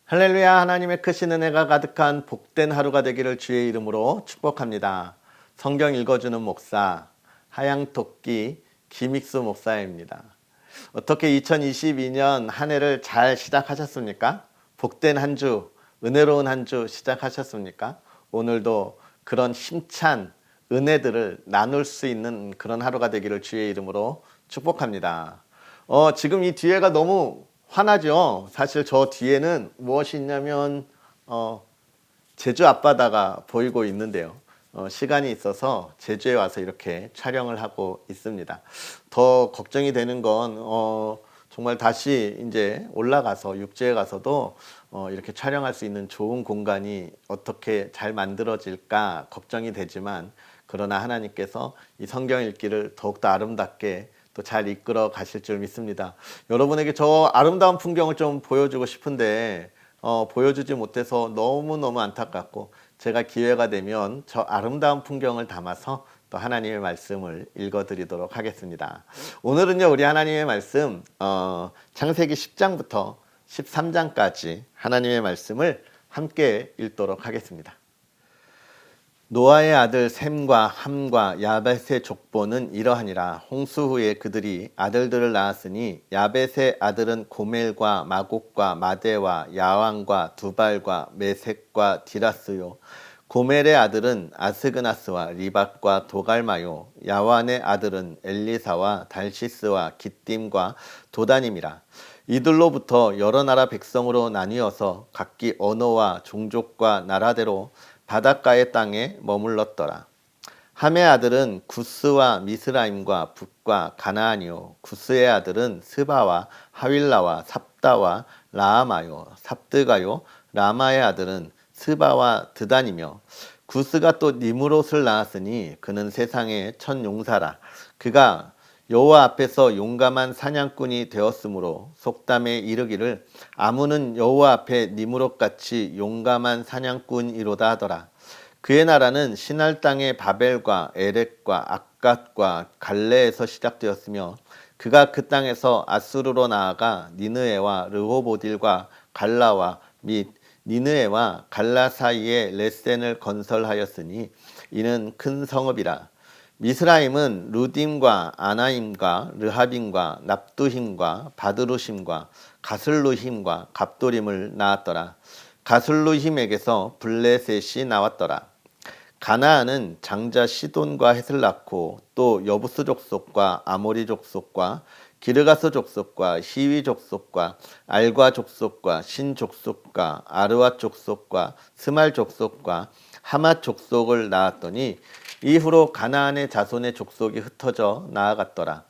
할렐루야. 하나님의 크신 은혜가 가득한 복된 하루가 되기를 주의 이름으로 축복합니다. 성경 읽어주는 목사 하양토끼 김익수 목사입니다. 어떻게 2022년 한 해를 잘 시작하셨습니까? 복된 한 주, 은혜로운 한 주 시작하셨습니까? 오늘도 그런 힘찬 은혜들을 나눌 수 있는 그런 하루가 되기를 주의 이름으로 축복합니다. 지금 이 뒤에가 너무 환하죠. 사실 저 뒤에는 무엇이 있냐면 제주 앞바다가 보이고 있는데요. 시간이 있어서 제주에 와서 이렇게 촬영을 하고 있습니다. 더 걱정이 되는 건 정말 다시 이제 올라가서 육지에 가서도 이렇게 촬영할 수 있는 좋은 공간이 어떻게 잘 만들어질까 걱정이 되지만, 그러나 하나님께서 이 성경 읽기를 더욱더 아름답게 또 잘 이끌어 가실 줄 믿습니다. 여러분에게 저 아름다운 풍경을 좀 보여주고 싶은데 보여주지 못해서 너무너무 안타깝고, 제가 기회가 되면 저 아름다운 풍경을 담아서 또 하나님의 말씀을 읽어드리도록 하겠습니다. 오늘은요, 우리 하나님의 말씀 창세기 10장부터 13장까지 하나님의 말씀을 함께 읽도록 하겠습니다. 노아의 아들 셈과 함과 야벳의 족보는 이러하니라. 홍수 후에 그들이 아들들을 낳았으니 야벳의 아들은 고멜과 마곡과 마대와 야왕과 두발과 메색과 디라스요. 고멜의 아들은 아스그나스와 리박과 도갈마요. 야완의 아들은 엘리사와 달시스와 기띔과 도다님이라. 이들로부터 여러 나라 백성으로 나뉘어서 각기 언어와 종족과 나라대로 바닷가의 땅에 머물렀더라. 함의 아들은 구스와 미스라임과 북과 가나안이요. 구스의 아들은 스바와 하윌라와 삽다와 라아마요. 삽드가요. 라마의 아들은 스바와 드단이며, 구스가 또 니므롯을 낳았으니 그는 세상의 첫 용사라. 그가 여호와 앞에서 용감한 사냥꾼이 되었으므로 속담에 이르기를 아무는 여호와 앞에 니므롯같이 용감한 사냥꾼이로다 하더라. 그의 나라는 시날 땅의 바벨과 에렉과 악갓과 갈레에서 시작되었으며, 그가 그 땅에서 아수르로 나아가 니느에와 르호보딜과 갈라와 및 니느에와 갈라 사이에 레센을 건설하였으니 이는 큰 성읍이라. 미스라임은 루딤과 아나임과 르하빔과 납두힘과 바드루심과 가슬루힘과 갑도림을 낳았더라. 가슬루힘에게서 블레셋이 나왔더라. 가나안은 장자 시돈과 헷을 낳고 또 여부스 족속과 아모리 족속과 기르가스 족속과 히위 족속과 알과 족속과 신 족속과 아르와 족속과 스말 족속과 하맛 족속을 낳았더니, 이후로 가나안의 자손의 족속이 흩어져 나아갔더라.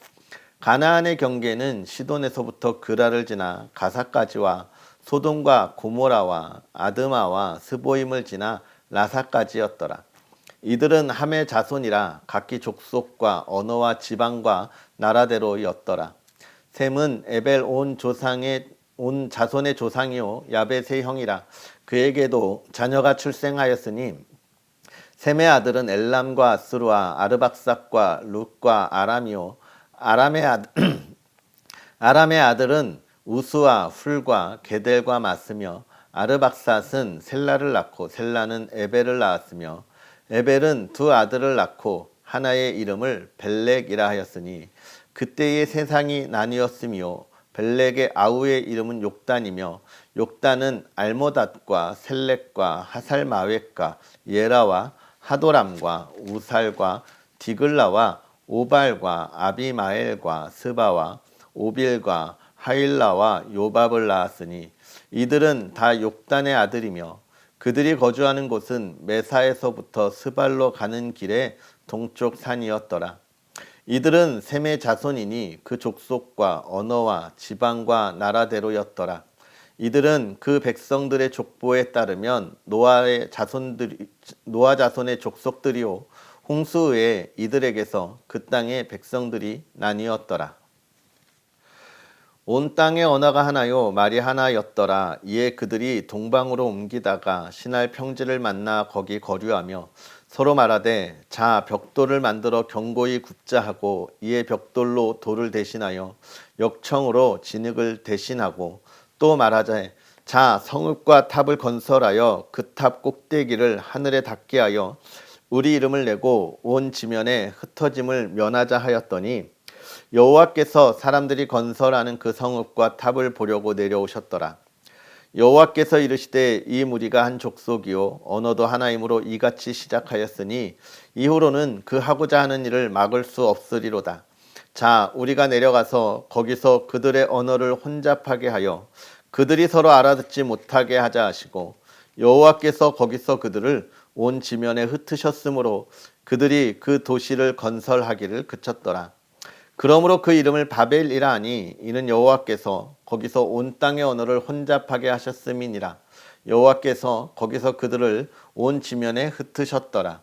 가나안의 경계는 시돈에서부터 그라를 지나 가사까지와 소돔과 고모라와 아드마와 스보임을 지나 라사까지였더라. 이들은 함의 자손이라 각기 족속과 언어와 지방과 나라대로였더라. 셈은 에벨 온 자손의 조상이요 야벳의 형이라. 그에게도 자녀가 출생하였으니 셈의 아들은 엘람과 아스루와 아르박삭과 룻과 아람이요. 아람의 아들은 우스와 훌과 게델과 마스며, 아르박삿은 셀라를 낳고 셀라는 에벨을 낳았으며, 에벨은 두 아들을 낳고 하나의 이름을 벨렉이라 하였으니 그때의 세상이 나뉘었으며, 벨렉의 아우의 이름은 욕단이며, 욕단은 알모닷과 셀렉과 하살마웻과 예라와 하도람과 우살과 디글라와 오발과 아비마엘과 스바와 오빌과 하일라와 요밥을 낳았으니 이들은 다 욕단의 아들이며, 그들이 거주하는 곳은 메사에서부터 스발로 가는 길의 동쪽 산이었더라. 이들은 셈의 자손이니 그 족속과 언어와 지방과 나라대로였더라. 이들은 그 백성들의 족보에 따르면 노아 자손의 족속들이요 홍수 후에 이들에게서 그 땅의 백성들이 나뉘었더라. 온 땅의 언어가 하나요 말이 하나였더라. 이에 그들이 동방으로 옮기다가 신할 평지를 만나 거기 거류하며 서로 말하되, 자 벽돌을 만들어 견고히 굽자 하고, 이에 벽돌로 돌을 대신하여 역청으로 진흙을 대신하고, 또 말하되 자, 성읍과 탑을 건설하여 그 탑 꼭대기를 하늘에 닿게 하여 우리 이름을 내고 온 지면에 흩어짐을 면하자 하였더니 여호와께서 사람들이 건설하는 그 성읍과 탑을 보려고 내려오셨더라. 여호와께서 이르시되 이 무리가 한 족속이요 언어도 하나이므로 이같이 시작하였으니 이후로는 그 하고자 하는 일을 막을 수 없으리로다. 자, 우리가 내려가서 거기서 그들의 언어를 혼잡하게 하여 그들이 서로 알아듣지 못하게 하자 하시고 여호와께서 거기서 그들을 온 지면에 흩으셨으므로 그들이 그 도시를 건설하기를 그쳤더라. 그러므로 그 이름을 바벨이라 하니 이는 여호와께서 거기서 온 땅의 언어를 혼잡하게 하셨음이니라. 여호와께서 거기서 그들을 온 지면에 흩으셨더라.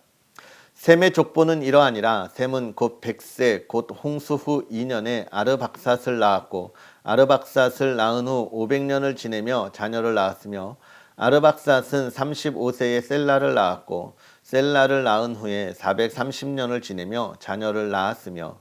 셈의 족보는 이러하니라. 셈은 곧 백세 곧 홍수 후 2년에 아르박삿을 낳았고 아르박삿을 낳은 후 500년을 지내며 자녀를 낳았으며 아르박삿은 35세에 셀라를 낳았고 셀라를 낳은 후에 430년을 지내며 자녀를 낳았으며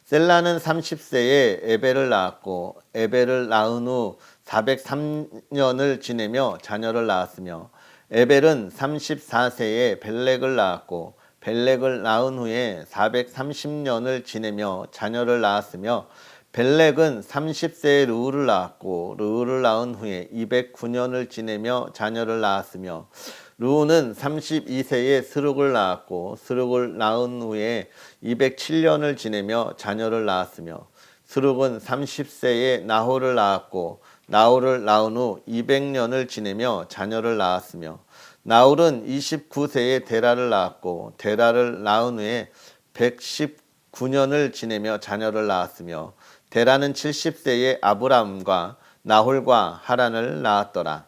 셀라는 30세에 에벨을 낳았고 에벨을 낳은 후 403년을 지내며 자녀를 낳았으며 에벨은 34세에 벨렉을 낳았고 벨렉을 낳은 후에 430년을 지내며 자녀를 낳았으며 벨렉은 30세에 르우를 낳았고 르우를 낳은 후에 209년을 지내며 자녀를 낳았으며 르우는 32세에 스룩을 낳았고 스룩을 낳은 후에 207년을 지내며 자녀를 낳았으며 스룩은 30세에 나홀을 낳았고 나홀을 낳은 후 200년을 지내며 자녀를 낳았으며 나홀은 29세에 데라를 낳았고 데라를 낳은 후에 119년을 지내며 자녀를 낳았으며 데라는 70세에 아브람과 나홀과 하란을 낳았더라.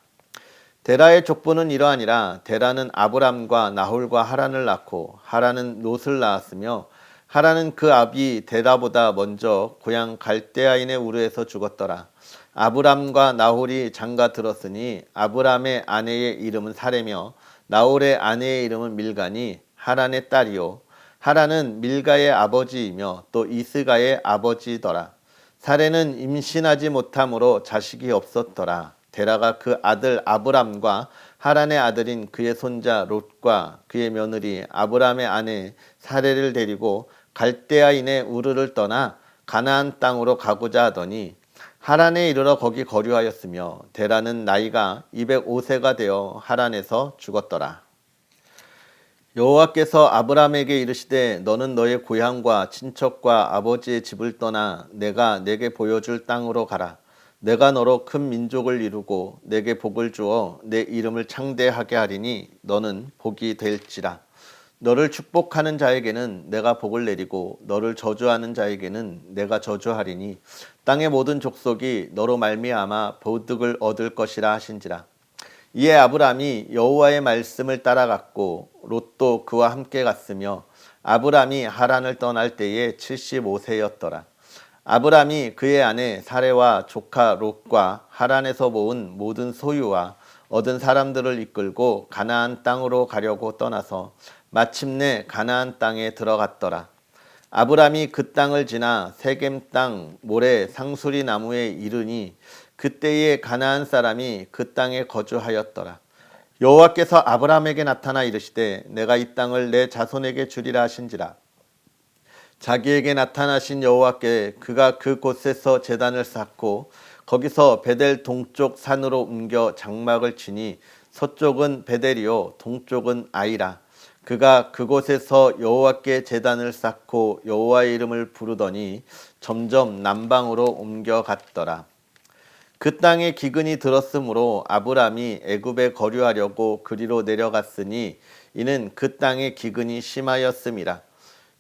데라의 족보는 이러하니라. 데라는 아브람과 나홀과 하란을 낳고 하란은 롯을 낳았으며 하란은 그 아비 데라보다 먼저 고향 갈대아인의 우르에서 죽었더라. 아브람과 나홀이 장가 들었으니 아브람의 아내의 이름은 사레며 나홀의 아내의 이름은 밀가니 하란의 딸이요 하란은 밀가의 아버지이며 또 이스가의 아버지더라. 사레는 임신하지 못함으로 자식이 없었더라. 데라가 그 아들 아브람과 하란의 아들인 그의 손자 롯과 그의 며느리 아브람의 아내 사레를 데리고 갈대아인의 우르를 떠나 가나안 땅으로 가고자 하더니 하란에 이르러 거기 거류하였으며 데라는 나이가 205세가 되어 하란에서 죽었더라. 여호와께서 아브람에게 이르시되 너는 너의 고향과 친척과 아버지의 집을 떠나 내가 내게 보여줄 땅으로 가라. 내가 너로 큰 민족을 이루고 내게 복을 주어 내 이름을 창대하게 하리니 너는 복이 될지라. 너를 축복하는 자에게는 내가 복을 내리고 너를 저주하는 자에게는 내가 저주하리니 땅의 모든 족속이 너로 말미암아 보득을 얻을 것이라 하신지라. 이에 아브람이 여호와의 말씀을 따라갔고 롯도 그와 함께 갔으며 아브람이 하란을 떠날 때에 75세였더라. 아브람이 그의 아내 사레와 조카 롯과 하란에서 모은 모든 소유와 얻은 사람들을 이끌고 가나안 땅으로 가려고 떠나서 마침내 가나안 땅에 들어갔더라. 아브람이 그 땅을 지나 세겜 땅 모래 상수리 나무에 이르니 그때에 가나안 사람이 그 땅에 거주하였더라. 여호와께서 아브람에게 나타나 이르시되 내가 이 땅을 내 자손에게 주리라 하신지라. 자기에게 나타나신 여호와께 그가 그곳에서 제단을 쌓고 거기서 베델 동쪽 산으로 옮겨 장막을 치니 서쪽은 베델이요 동쪽은 아이라. 그가 그곳에서 여호와께 제단을 쌓고 여호와의 이름을 부르더니 점점 남방으로 옮겨갔더라. 그 땅에 기근이 들었으므로 아브람이 애굽에 거류하려고 그리로 내려갔으니 이는 그 땅에 기근이 심하였음이라.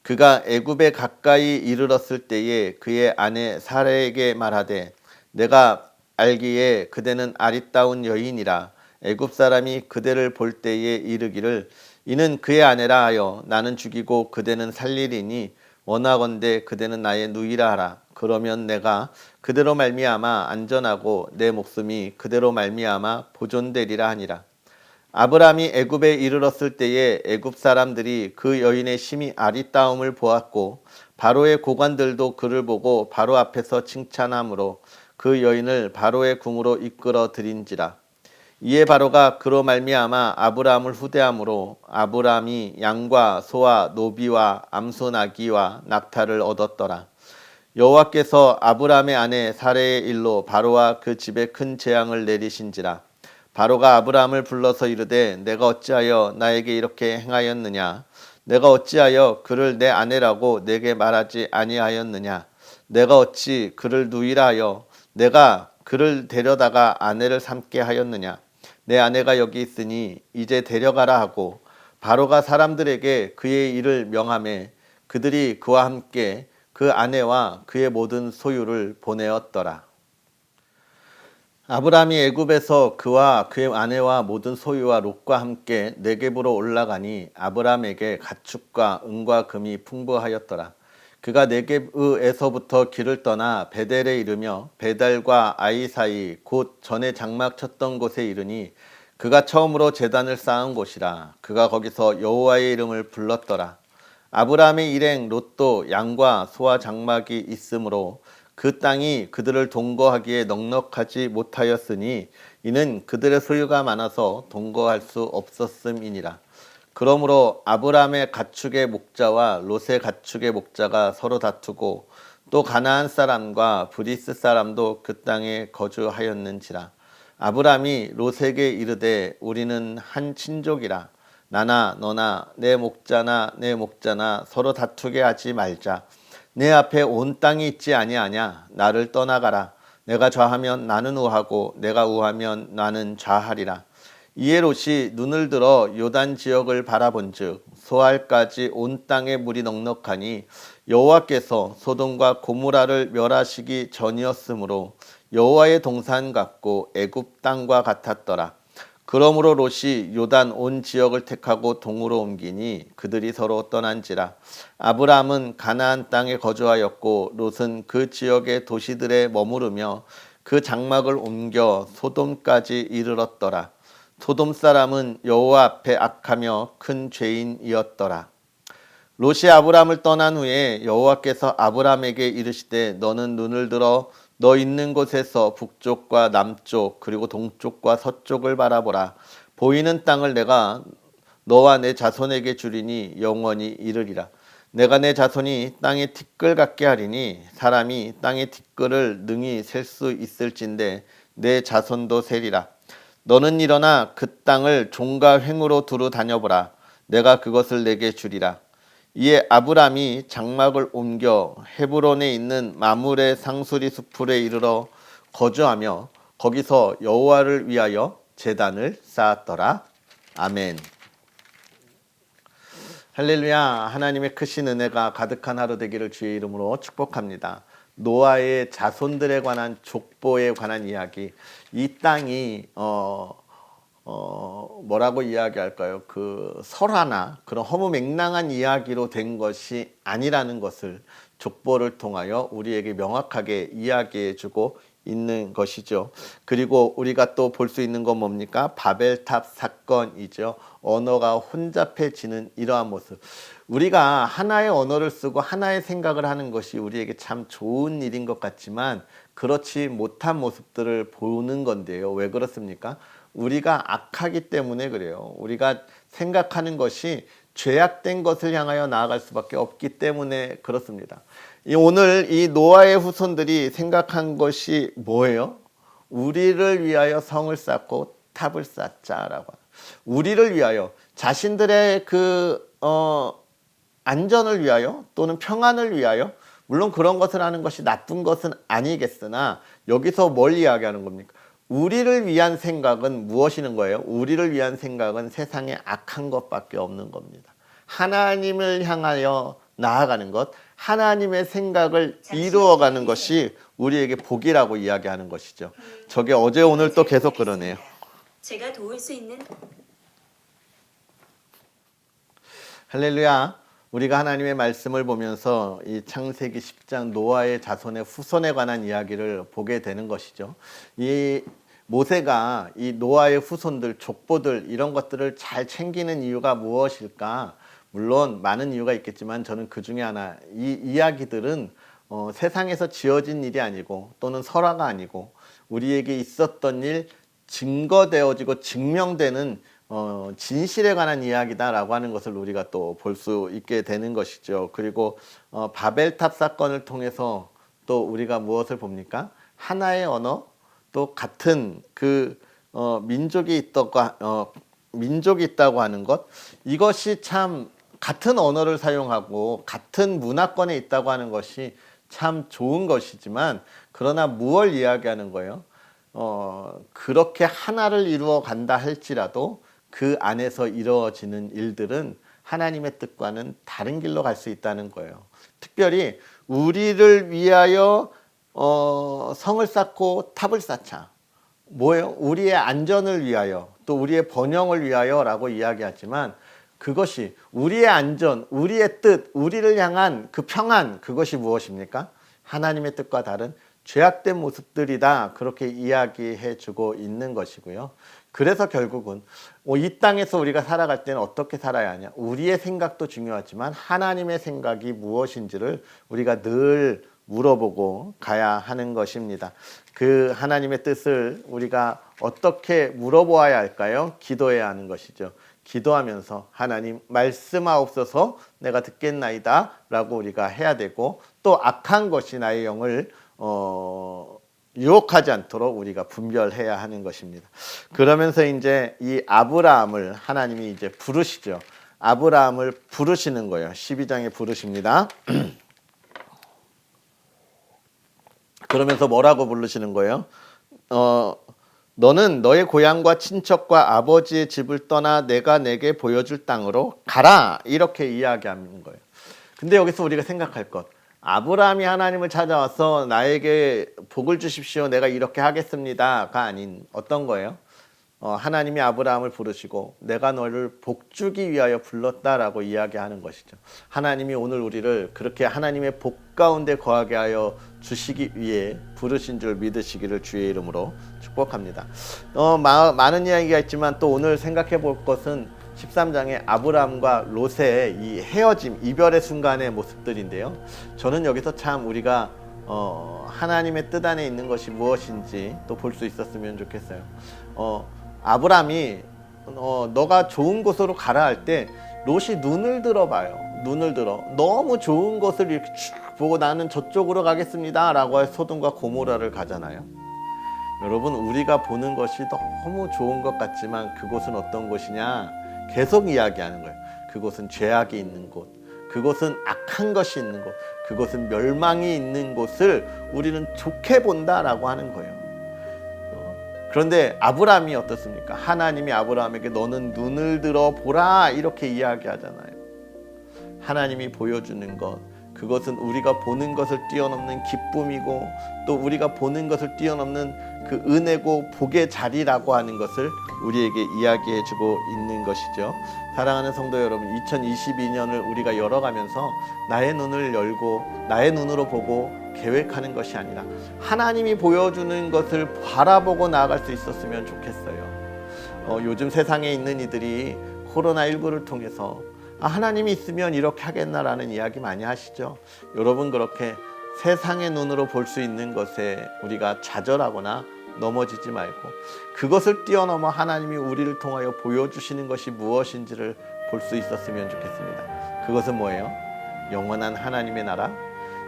그가 애굽에 가까이 이르렀을 때에 그의 아내 사라에게 말하되 내가 알기에 그대는 아리따운 여인이라. 애굽 사람이 그대를 볼 때에 이르기를 이는 그의 아내라 하여 나는 죽이고 그대는 살리리니 원하건대 그대는 나의 누이라 하라. 그러면 내가 그대로 말미암아 안전하고 내 목숨이 그대로 말미암아 보존되리라 하니라. 아브람이 애굽에 이르렀을 때에 애굽 사람들이 그 여인의 심히 아리따움을 보았고 바로의 고관들도 그를 보고 바로 앞에서 칭찬하므로 그 여인을 바로의 궁으로 이끌어 들인지라. 이에 바로가 그로 말미암아 아브라함을 후대함으로 아브라함이 양과 소와 노비와 암소 나귀와 낙타를 얻었더라. 여호와께서 아브라함의 아내 사레의 일로 바로와 그 집에 큰 재앙을 내리신지라. 바로가 아브라함을 불러서 이르되 내가 어찌하여 나에게 이렇게 행하였느냐? 내가 어찌하여 그를 내 아내라고 내게 말하지 아니하였느냐? 내가 어찌 그를 누이라 하여 내가 그를 데려다가 아내를 삼게 하였느냐? 내 아내가 여기 있으니 이제 데려가라 하고 바로가 사람들에게 그의 일을 명하매 그들이 그와 함께 그 아내와 그의 모든 소유를 보내었더라. 아브라함이 애굽에서 그와 그의 아내와 모든 소유와 롯과 함께 네겝으로 올라가니 아브라함에게 가축과 은과 금이 풍부하였더라. 그가 네겝에서부터 길을 떠나 베델에 이르며 베델과 아이 사이 곧 전에 장막 쳤던 곳에 이르니 그가 처음으로 제단을 쌓은 곳이라. 그가 거기서 여호와의 이름을 불렀더라. 아브라함의 일행 롯도 양과 소와 장막이 있으므로 그 땅이 그들을 동거하기에 넉넉하지 못하였으니 이는 그들의 소유가 많아서 동거할 수 없었음이니라. 그러므로 아브라함의 가축의 목자와 롯의 가축의 목자가 서로 다투고 또 가나안 사람과 브리스 사람도 그 땅에 거주하였는지라. 아브라함이 롯에게 이르되 우리는 한 친족이라. 나나 너나 내 목자나 서로 다투게 하지 말자. 내 앞에 온 땅이 있지 아니하냐? 나를 떠나가라. 내가 좌하면 나는 우하고 내가 우하면 나는 좌하리라. 이에 롯이 눈을 들어 요단 지역을 바라본즉 소알까지 온 땅에 물이 넉넉하니 여호와께서 소돔과 고모라를 멸하시기 전이었으므로 여호와의 동산 같고 애굽 땅과 같았더라. 그러므로 롯이 요단 온 지역을 택하고 동으로 옮기니 그들이 서로 떠난지라. 아브라함은 가나안 땅에 거주하였고 롯은 그 지역의 도시들에 머무르며 그 장막을 옮겨 소돔까지 이르렀더라. 소돔 사람은 여호와 앞에 악하며 큰 죄인이었더라. 롯이 아브라함을 떠난 후에 여호와께서 아브라함에게 이르시되 너는 눈을 들어 너 있는 곳에서 북쪽과 남쪽 그리고 동쪽과 서쪽을 바라보라. 보이는 땅을 내가 너와 내 자손에게 주리니 영원히 이르리라. 내가 내 자손이 땅의 티끌 같게 하리니 사람이 땅의 티끌을 능히 셀 수 있을진데 내 자손도 세리라. 너는 일어나 그 땅을 종과 횡으로 두루 다녀보라. 내가 그것을 내게 주리라. 이에 아브람이 장막을 옮겨 헤브론에 있는 마물의 상수리 숲풀에 이르러 거주하며 거기서 여호와를 위하여 제단을 쌓았더라. 아멘. 할렐루야. 하나님의 크신 은혜가 가득한 하루 되기를 주의 이름으로 축복합니다. 노아의 자손들에 관한 족보에 관한 이야기. 이 땅이 뭐라고 이야기할까요? 그 설화나 그런 허무맹랑한 이야기로 된 것이 아니라는 것을 족보를 통하여 우리에게 명확하게 이야기해 주고 있는 것이죠. 그리고 우리가 또 볼 수 있는 건 뭡니까? 바벨탑 사건이죠. 언어가 혼잡해지는 이러한 모습. 우리가 하나의 언어를 쓰고 하나의 생각을 하는 것이 우리에게 참 좋은 일인 것 같지만 그렇지 못한 모습들을 보는 건데요. 왜 그렇습니까? 우리가 악하기 때문에 그래요. 우리가 생각하는 것이 죄악된 것을 향하여 나아갈 수밖에 없기 때문에 그렇습니다. 오늘 이 노아의 후손들이 생각한 것이 뭐예요? 우리를 위하여 성을 쌓고 탑을 쌓자라고. 우리를 위하여 자신들의 안전을 위하여 또는 평안을 위하여 물론 그런 것을 하는 것이 나쁜 것은 아니겠으나 여기서 뭘 이야기하는 겁니까? 우리를 위한 생각은 무엇이는 거예요? 우리를 위한 생각은 세상에 악한 것밖에 없는 겁니다. 하나님을 향하여 나아가는 것, 하나님의 생각을 이루어가는 것이 우리에게 복이라고 이야기하는 것이죠. 저게 어제 오늘 또 계속 그러네요. 제가 도울 수 있는 할렐루야. 우리가 하나님의 말씀을 보면서 이 창세기 10장 노아의 자손의 후손에 관한 이야기를 보게 되는 것이죠. 이 모세가 이 노아의 후손들, 족보들 이런 것들을 잘 챙기는 이유가 무엇일까? 물론 많은 이유가 있겠지만 저는 그 중에 하나, 이 이야기들은 세상에서 지어진 일이 아니고 또는 설화가 아니고 우리에게 있었던 일 증거되어지고 증명되는 진실에 관한 이야기다라고 하는 것을 우리가 또 볼 수 있게 되는 것이죠. 그리고 바벨탑 사건을 통해서 또 우리가 무엇을 봅니까? 하나의 언어, 또 같은 민족이 있다고 하는 것, 이것이 참 같은 언어를 사용하고 같은 문화권에 있다고 하는 것이 참 좋은 것이지만, 그러나 무엇을 이야기하는 거예요? 그렇게 하나를 이루어 간다 할지라도 그 안에서 이루어지는 일들은 하나님의 뜻과는 다른 길로 갈 수 있다는 거예요. 특별히 우리를 위하여 성을 쌓고 탑을 쌓자. 뭐예요? 우리의 안전을 위하여, 또 우리의 번영을 위하여라고 이야기하지만, 그것이 우리의 안전, 우리의 뜻, 우리를 향한 그 평안, 그것이 무엇입니까? 하나님의 뜻과 다른 죄악된 모습들이다, 그렇게 이야기해 주고 있는 것이고요. 그래서 결국은 이 땅에서 우리가 살아갈 때는 어떻게 살아야 하냐, 우리의 생각도 중요하지만 하나님의 생각이 무엇인지를 우리가 늘 물어보고 가야 하는 것입니다. 그 하나님의 뜻을 우리가 어떻게 물어보아야 할까요? 기도해야 하는 것이죠. 기도하면서 하나님 말씀하옵소서, 내가 듣겠나이다 라고 우리가 해야 되고, 또 악한 것이 나의 영을 유혹하지 않도록 우리가 분별해야 하는 것입니다. 그러면서 이제 이 아브라함을 하나님이 이제 부르시죠. 아브라함을 부르시는 거예요. 12장에 부르십니다. 그러면서 뭐라고 부르시는 거예요? 너는 너의 고향과 친척과 아버지의 집을 떠나 내가 내게 보여줄 땅으로 가라, 이렇게 이야기하는 거예요. 근데 여기서 우리가 생각할 것, 아브라함이 하나님을 찾아와서 나에게 복을 주십시오, 내가 이렇게 하겠습니다가 아닌 어떤 거예요? 하나님이 아브라함을 부르시고 내가 너를 복주기 위하여 불렀다라고 이야기하는 것이죠. 하나님이 오늘 우리를 그렇게 하나님의 복 가운데 거하게 하여 주시기 위해 부르신 줄 믿으시기를 주의 이름으로 축복합니다. 많은 이야기가 있지만 또 오늘 생각해 볼 것은 13장의 아브라함과 롯의 이 헤어짐, 이별의 순간의 모습들인데요. 저는 여기서 참 우리가 하나님의 뜻 안에 있는 것이 무엇인지 또 볼 수 있었으면 좋겠어요. 아브라함이 너가 좋은 곳으로 가라 할 때 롯이 눈을 들어봐요. 눈을 들어 너무 좋은 곳을 이렇게 쭉 보고 나는 저쪽으로 가겠습니다 라고 해 소돔과 고모라를 가잖아요. 여러분, 우리가 보는 것이 너무 좋은 것 같지만 그곳은 어떤 곳이냐, 계속 이야기하는 거예요. 그곳은 죄악이 있는 곳, 그곳은 악한 것이 있는 곳, 그곳은 멸망이 있는 곳을 우리는 좋게 본다라고 하는 거예요. 그런데 아브라함이 어떻습니까? 하나님이 아브라함에게 너는 눈을 들어 보라, 이렇게 이야기하잖아요. 하나님이 보여주는 것, 그것은 우리가 보는 것을 뛰어넘는 기쁨이고, 또 우리가 보는 것을 뛰어넘는 그 은혜고 복의 자리라고 하는 것을 우리에게 이야기해 주고 있는 것이죠. 사랑하는 성도 여러분, 2022년을 우리가 열어가면서 나의 눈을 열고 나의 눈으로 보고 계획하는 것이 아니라 하나님이 보여주는 것을 바라보고 나아갈 수 있었으면 좋겠어요. 요즘 세상에 있는 이들이 코로나19를 통해서 하나님이 있으면 이렇게 하겠나라는 이야기 많이 하시죠. 여러분, 그렇게 세상의 눈으로 볼 수 있는 것에 우리가 좌절하거나 넘어지지 말고 그것을 뛰어넘어 하나님이 우리를 통하여 보여주시는 것이 무엇인지를 볼 수 있었으면 좋겠습니다. 그것은 뭐예요? 영원한 하나님의 나라,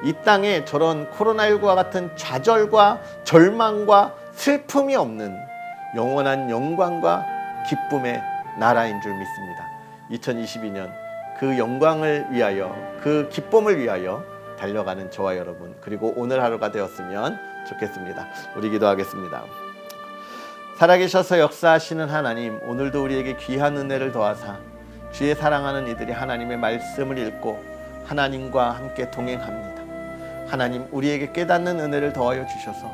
이 땅에 저런 코로나19와 같은 좌절과 절망과 슬픔이 없는 영원한 영광과 기쁨의 나라인 줄 믿습니다. 2022년 그 영광을 위하여, 그 기쁨을 위하여 달려가는 저와 여러분, 그리고 오늘 하루가 되었으면 좋겠습니다. 우리 기도하겠습니다. 살아계셔서 역사하시는 하나님, 오늘도 우리에게 귀한 은혜를 더하사 주의 사랑하는 이들이 하나님의 말씀을 읽고 하나님과 함께 동행합니다. 하나님, 우리에게 깨닫는 은혜를 더하여 주셔서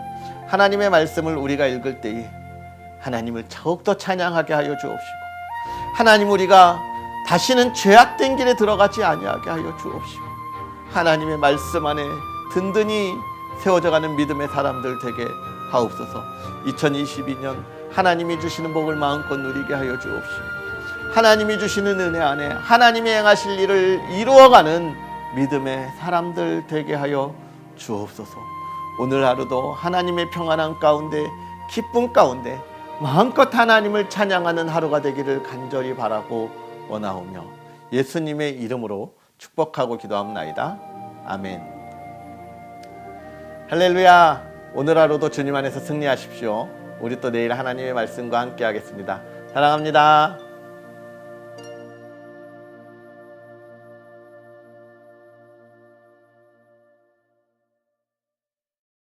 하나님의 말씀을 우리가 읽을 때에 하나님을 더욱더 찬양하게 하여 주옵시고, 하나님, 우리가 다시는 죄악된 길에 들어가지 아니하게 하여 주옵시고, 하나님의 말씀 안에 든든히 세워져가는 믿음의 사람들 되게 하옵소서. 2022년 하나님이 주시는 복을 마음껏 누리게 하여 주옵시고, 하나님이 주시는 은혜 안에 하나님이 행하실 일을 이루어가는 믿음의 사람들 되게 하여 주옵소서. 오늘 하루도 하나님의 평안한 가운데, 기쁨 가운데, 마음껏 하나님을 찬양하는 하루가 되기를 간절히 바라고 원하오며 예수님의 이름으로 축복하고 기도합나이다. 아멘. 할렐루야. 오늘 하루도 주님 안에서 승리하십시오. 우리 또 내일 하나님의 말씀과 함께 하겠습니다. 사랑합니다.